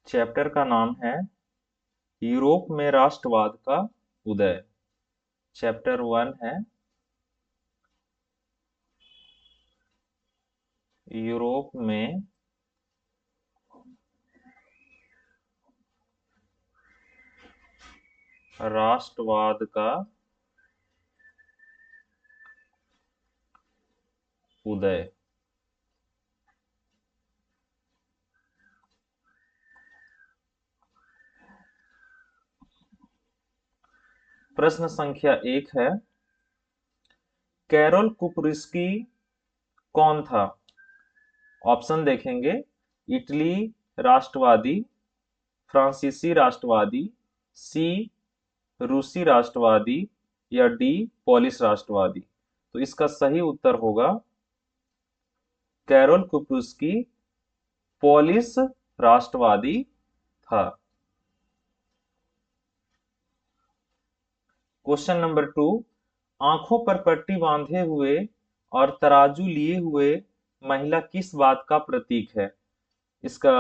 Chapter का नाम है यूरोप में राष्ट्रवाद का उदय। चैप्टर 1 है यूरोप में राष्ट्रवाद का उदय। प्रश्न संख्या 1 है, कैरोल कुपरिस्की कौन था? ऑप्शन देखेंगे, इटली राष्ट्रवादी, फ्रांसीसी राष्ट्रवादी, सी रूसी राष्ट्रवादी या डी पोलिश राष्ट्रवादी। तो इसका सही उत्तर होगा कैरोल कुपरिस्की पोलिश राष्ट्रवादी था। क्वेश्चन नंबर 2, आंखों पर पट्टी बांधे हुए और तराजू लिए हुए महिला किस बात का प्रतीक है? इसका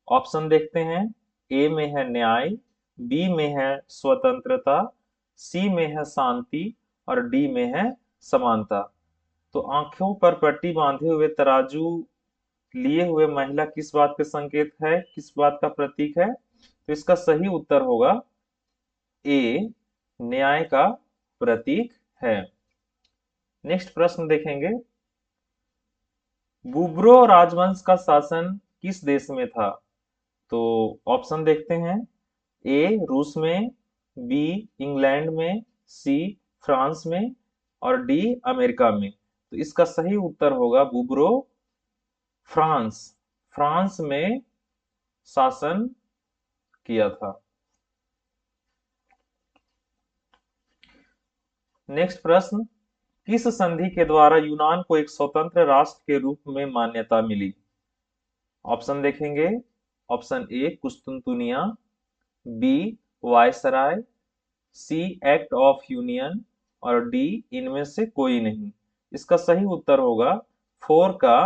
ऑप्शन देखते हैं। ए में है न्याय, बी में है स्वतंत्रता, सी में है शांति और डी में है समानता। तो आंखों पर पट्टी बांधे हुए तराजू लिए हुए महिला किस बात के संकेत है, किस बात का प्रतीक है? तो इसका सही उत्तर होगा ए, न्याय का प्रतीक है। नेक्स्ट प्रश्न देखेंगे, बुब्रो राजवंश का शासन किस देश में था? तो ऑप्शन देखते हैं। ए रूस में, बी इंग्लैंड में, सी फ्रांस में और डी अमेरिका में। तो इसका सही उत्तर होगा बुब्रो फ्रांस, फ्रांस में शासन किया था। नेक्स्ट प्रश्न, किस संधि के द्वारा यूनान को एक स्वतंत्र राष्ट्र के रूप में मान्यता मिली? ऑप्शन देखेंगे। ऑप्शन ए कुस्तुनतुनिया, B viceroy, C act of union और डी इनमें से कोई नहीं। इसका सही उत्तर होगा 4 का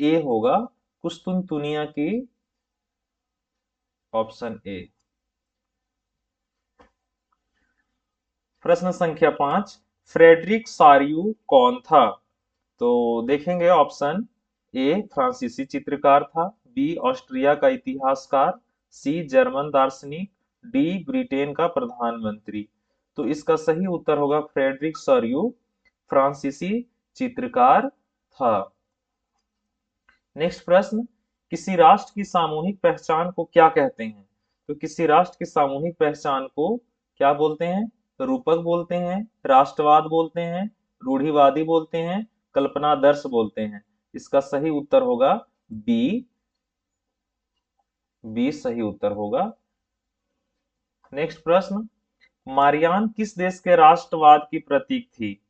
ए होगा, कुस्तुनतुनिया की ऑप्शन ए। प्रश्न संख्या 5, फ्रेडरिक सारियू कौन था? तो देखेंगे ऑप्शन। ए फ्रांसीसी चित्रकार था, बी ऑस्ट्रिया का इतिहासकार, सी जर्मन दार्शनिक, डी ब्रिटेन का प्रधानमंत्री। तो इसका सही उत्तर होगा फ्रेडरिक सारियू फ्रांसीसी चित्रकार था। नेक्स्ट प्रश्न, किसी राष्ट्र की सामूहिक पहचान को क्या कहते हैं? तो किसी राष्ट्र की सामूहिक पहचान को क्या बोलते हैं? रूपक बोलते हैं, राष्ट्रवाद बोलते हैं, रूढ़िवादी बोलते हैं, कल्पनादर्श बोलते हैं। इसका सही उत्तर होगा बी, बी सही उत्तर होगा। नेक्स्ट प्रश्न, मारियान किस देश के राष्ट्रवाद की प्रतीक थी?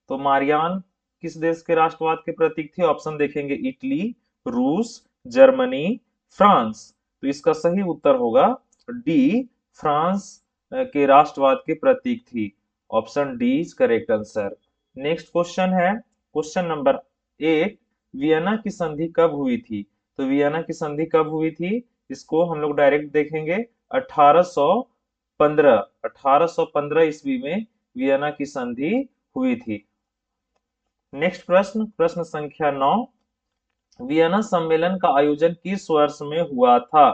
तो मारियान किस देश के राष्ट्रवाद के प्रतीक थे? ऑप्शन देखेंगे, इटली, रूस, जर्मनी, फ्रांस। तो इसका सही उत्तर होगा डी, फ्रांस के राष्ट्रवाद के प्रतीक थी। Option D is correct answer. Next question है क्वेश्चन नंबर 8, वियना की संधि कब हुई थी? तो वियना की संधि कब हुई थी? इसको हम लोग डायरेक्ट देखेंगे। 1815, 1815 ईस्वी में वियना की संधि हुई थी। नेक्स्ट प्रश्न, प्रश्न संख्या 9, वियना सम्मेलन का आयोजन किस वर्ष में हुआ था?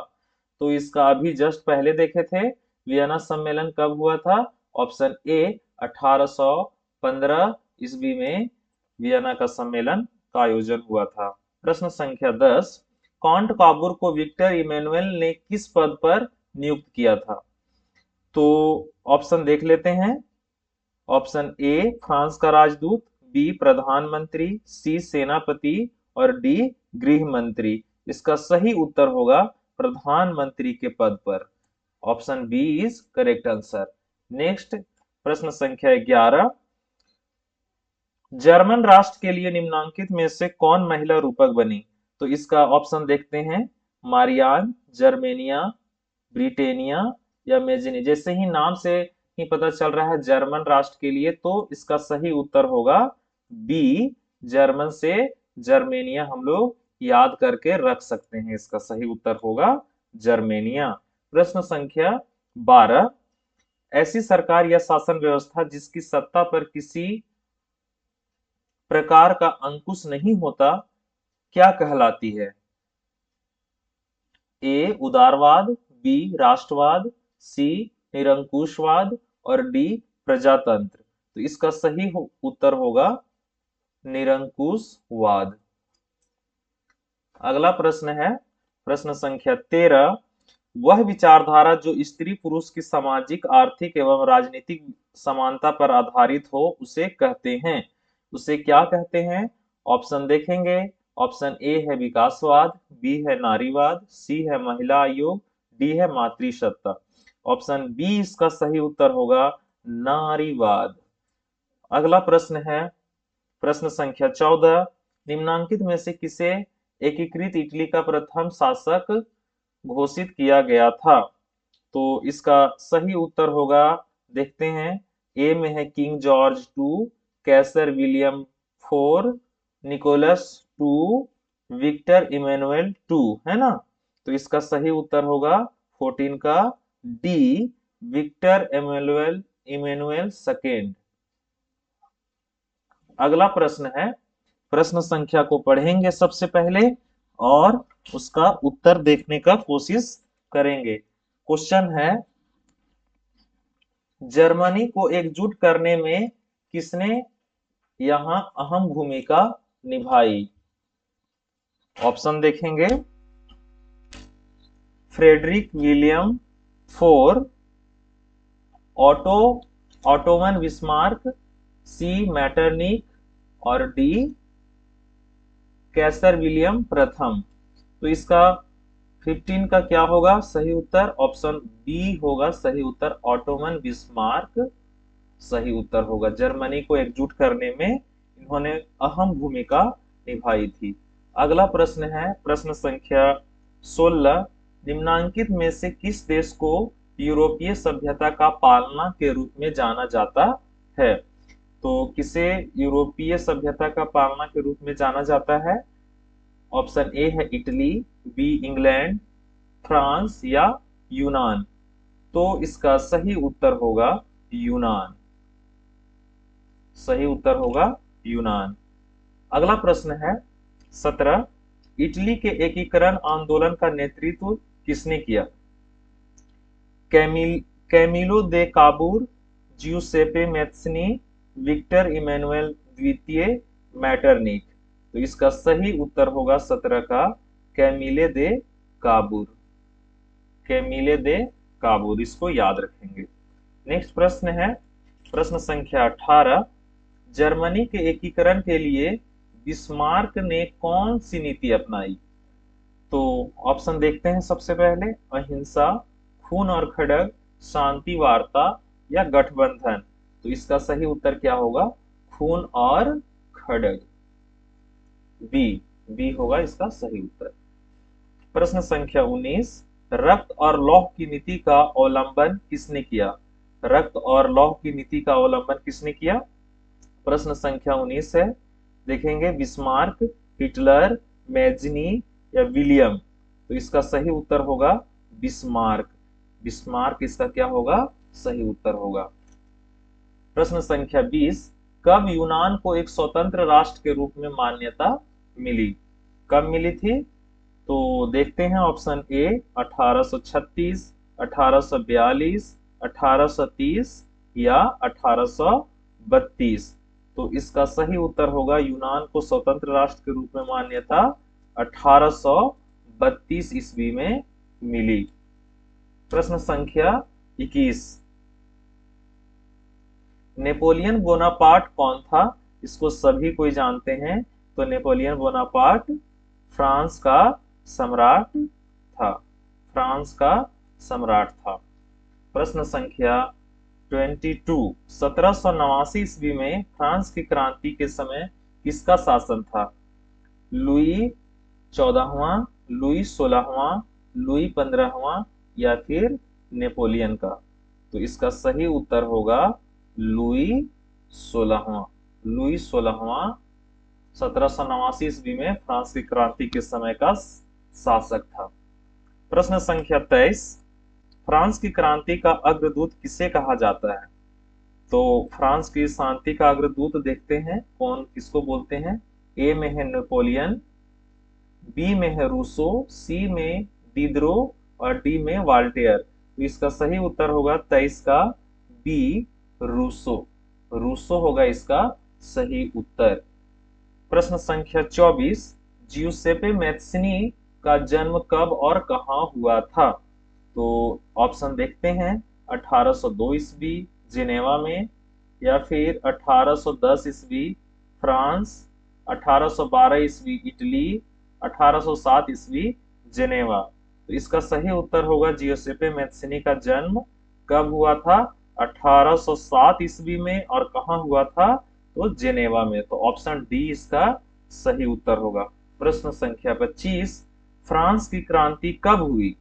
तो इसका अभी जस्ट पहले देखे थे, वियना सम्मेलन कब हुआ था? ऑप्शन ए 1815 ईस्वी में वियना का सम्मेलन का आयोजन हुआ था। प्रश्न संख्या 10, कॉन्ट काबूर को विक्टर इमैनुअल ने किस पद पर नियुक्त किया था? तो ऑप्शन देख लेते हैं। ऑप्शन ए फ्रांस का राजदूत, बी प्रधानमंत्री, सी सेनापति और डी गृह मंत्री। इसका सही उत्तर होगा प्रधानमंत्री के पद पर। Option B is correct answer. Next प्रश्न संख्या 11, जर्मन राष्ट्र के लिए निम्नांकित में से कौन महिला रूपक बनी? तो इसका ऑप्शन देखते हैं। मारियान, जर्मेनिया, ब्रिटेनिया या मेजिनी। जैसे ही नाम से ही पता चल रहा है जर्मन राष्ट्र के लिए, तो इसका सही उत्तर होगा बी, जर्मन से जर्मेनिया हम लोग याद करके रख सकते हैं। इसका सही उत्तर होगा जर्मेनिया। प्रश्न संख्या 12, ऐसी सरकार या शासन व्यवस्था जिसकी सत्ता पर किसी प्रकार का अंकुश नहीं होता क्या कहलाती है? ए उदारवाद, बी राष्ट्रवाद, सी निरंकुशवाद और डी प्रजातंत्र। तो इसका सही उत्तर होगा निरंकुशवाद। अगला प्रश्न है प्रश्न संख्या 13, वह विचारधारा जो स्त्री पुरुष की सामाजिक आर्थिक एवं राजनीतिक समानता पर आधारित हो उसे कहते हैं। उसे क्या कहते हैं? ऑप्शन देखेंगे। ऑप्शन ए है विकासवाद, बी है नारीवाद, सी है महिला आयोग, डी है मातृसत्ता। ऑप्शन बी इसका सही उत्तर होगा नारीवाद। अगला प्रश्न है प्रश्न संख्या 14, निम्नांकित में से किसे एकीकृत इटली का प्रथम शासक घोषित किया गया था? तो इसका सही उत्तर होगा, देखते हैं, ए में है king George two, Kaiser William four, Nicholas two, Victor Emmanuel two, है ना? तो इसका सही उत्तर होगा 14 का D, Victor Emmanuel Emmanuel second. अगला प्रश्न है प्रश्न संख्या को पढ़ेंगे सबसे पहले और उसका उत्तर देखने का कोशिश करेंगे। क्वेश्चन है, जर्मनी को एकजुट करने में किसने यहां अहम भूमिका निभाई? ऑप्शन देखेंगे। Frederick William four, auto Ottoman Bismarck, C Metternich और डी कैसर विलियम प्रथम। तो इसका 15 का क्या होगा सही उत्तर? ऑप्शन बी होगा सही उत्तर, ऑटोमन बिस्मार्क सही उत्तर होगा। जर्मनी को एकजुट करने में इन्होंने अहम भूमिका निभाई थी। अगला प्रश्न है प्रश्न संख्या 16, निम्नांकित में से किस देश को यूरोपीय सभ्यता का पालना के रूप में जाना जाता है? तो किसे यूरोपीय सभ्यता का पालना के रूप में जाना जाता है? ऑप्शन ए है इटली, बी इंग्लैंड, फ्रांस या यूनान। तो इसका सही उत्तर होगा यूनान। सही उत्तर होगा यूनान। अगला प्रश्न है 17, इटली के एकीकरण आंदोलन का नेतृत्व किसने किया? Camillo de Cavour, Giuseppe Mazzini, Victor Emmanuel द्वितीय, मैटरनिक। तो इसका सही उत्तर होगा 17 का कैमिले दे काबूर। कैमिले दे काबूर, इसको याद रखेंगे। नेक्स्ट प्रश्न है प्रश्न संख्या 18, जर्मनी के एकीकरण के लिए बिस्मार्क ने कौन सी नीति अपनाई? तो ऑप्शन देखते हैं सबसे पहले, अहिंसा, खून और खड़ग, शांति वार्ता या गठबंधन। तो इसका सही उत्तर क्या होगा? खून और खड़ग, बी होगा इसका सही उत्तर। प्रश्न संख्या 19, रक्त और लौह की नीति का अवलंबन किसने किया? रक्त और लौह की नीति का अवलंबन किसने किया? प्रश्न संख्या 19 है, देखेंगे बिस्मार्क, हिटलर, मैजनी या विलियम। तो इसका सही उत्तर होगा बिस्मार्क। बिस्मार्क इसका क्या होगा? सही उत्तर होगा। प्रश्न संख्या 20, कब यूनान को एक स्वतंत्र राष्ट्र के रूप में मान्यता मिली? कब मिली थी? तो देखते हैं ऑप्शन ए 1836, 1842, 1830 या 1832। तो इसका सही उत्तर होगा यूनान को स्वतंत्र राष्ट्र के रूप में मान्यता 1832 ईस्वी में मिली। प्रश्न संख्या 21, नेपोलियन बोनापार्ट कौन था? इसको सभी कोई जानते हैं। तो नेपोलियन बोनापार्ट फ्रांस का सम्राट था। फ्रांस का सम्राट था। प्रश्न संख्या 22, 1789 ईस्वी में फ्रांस की क्रांति के समय किसका शासन था? लुई 14वां, लुई 16वां, लुई 15वां या फिर नेपोलियन का? तो इसका सही उत्तर होगा लुई 16वां। लुई 16वां 1789 ईस्वी में फ्रांस की क्रांति के समय का शासक था। प्रश्न संख्या 23, फ्रांस की क्रांति का अग्रदूत किसे कहा जाता है? तो फ्रांस की शांति का अग्रदूत देखते हैं कौन किसको बोलते हैं। ए में है नेपोलियन, बी में है रूसो, सी में डिदरो और डी में वाल्टेयर। तो इसका सही उत्तर होगा 23 का बी, रूसो। रूसो होगा इसका सही उत्तर। प्रश्न संख्या 24, जियुसेप्पे मैत्सिनी का जन्म कब और कहाँ हुआ था? तो ऑप्शन देखते हैं, 1802 ईस्वी जिनेवा में, या फिर 1810 ईस्वी फ्रांस, 1812 ईस्वी इटली, 1807 ईस्वी जिनेवा। तो इसका सही उत्तर होगा जियोसेपे मैत्सिनी का जन्म कब हुआ था? 1807 ईस्वी में। और कहाँ हुआ था? तो जिनेवा में। तो ऑप्शन डी इसका सही उत्तर होगा। प्रश्न संख्या 25, फ्रांस की क्रांति कब हुई?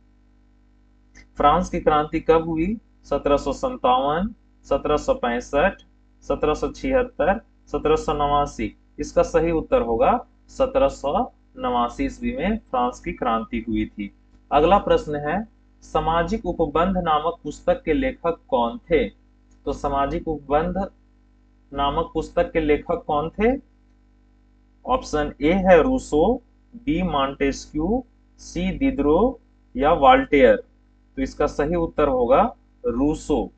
फ्रांस की क्रांति कब हुई? 1757, 1765, 1776, 1789। इसका सही उत्तर होगा 1789 ईस्वी में फ्रांस की क्रांति हुई थी। अगला प्रश्न है, सामाजिक उपबंध नामक पुस्तक के लेखक कौन थे? तो सामाजिक उपबंध नामक पुस्तक के लेखक कौन थे? ऑप्शन ए है रूसो, बी मॉन्टेस्क्यू, सी दिदरो या वाल्टेयर। तो इसका सही उत्तर होगा रूसो।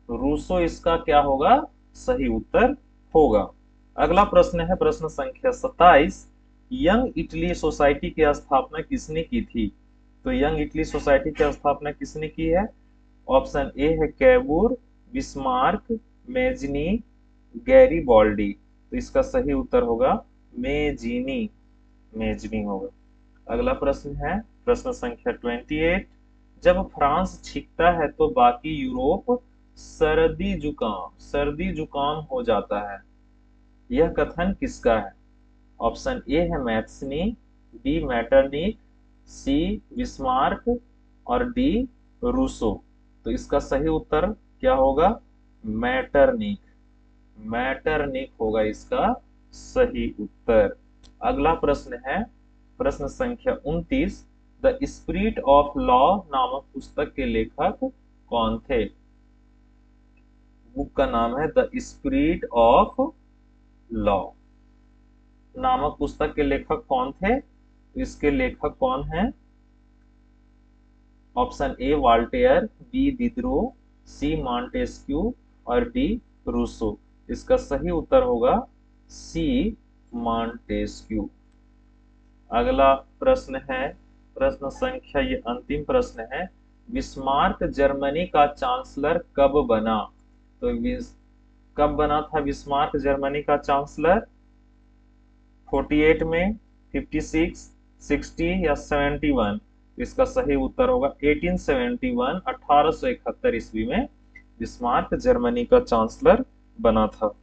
रूसो इसका क्या होगा? सही उत्तर होगा। अगला प्रश्न है प्रश्न संख्या 27, यंग इटली सोसाइटी की स्थापना किसने की थी? तो यंग इटली सोसाइटी की स्थापना किसने की है? ऑप्शन ए है कैबूर, बिस्मार्क, मेजनी, गैरीबॉल्डी। तो इसका सही उत्तर होगा मेजिनी। मेजनी होगा। अगला प्रश्न है प्रश्न संख्या 28, जब फ्रांस छींकता है तो बाकी यूरोप सर्दी जुकाम हो जाता है, यह कथन किसका है? ऑप्शन ए है मैथ्सनी, बी मैटरनिक, सी बिस्मार्क और डी रूसो। तो इसका सही उत्तर क्या होगा? मैटरनिक। मैटरनिक होगा इसका सही उत्तर। अगला प्रश्न है प्रश्न संख्या 29, द स्पिरिट ऑफ लॉ नामक पुस्तक के लेखक कौन थे? बुक का नाम है द स्पिरिट ऑफ लॉ नामक पुस्तक के लेखक कौन थे? तो इसके लेखक कौन हैं? Option A Voltaire, B Diderot, C Montesquieu और डी रूसो। इसका सही उत्तर होगा सी मॉन्टेस्क्यू। अगला प्रश्न है प्रश्न संख्या, ये अंतिम प्रश्न है, बिस्मार्क जर्मनी का चांसलर कब बना? तो कब बना था बिस्मार्क जर्मनी का चांसलर? 48 में, 56, 60 या 71? इसका सही उत्तर होगा 1871, 1871 ईस्वी में बिस्मार्क जर्मनी का चांसलर बना था।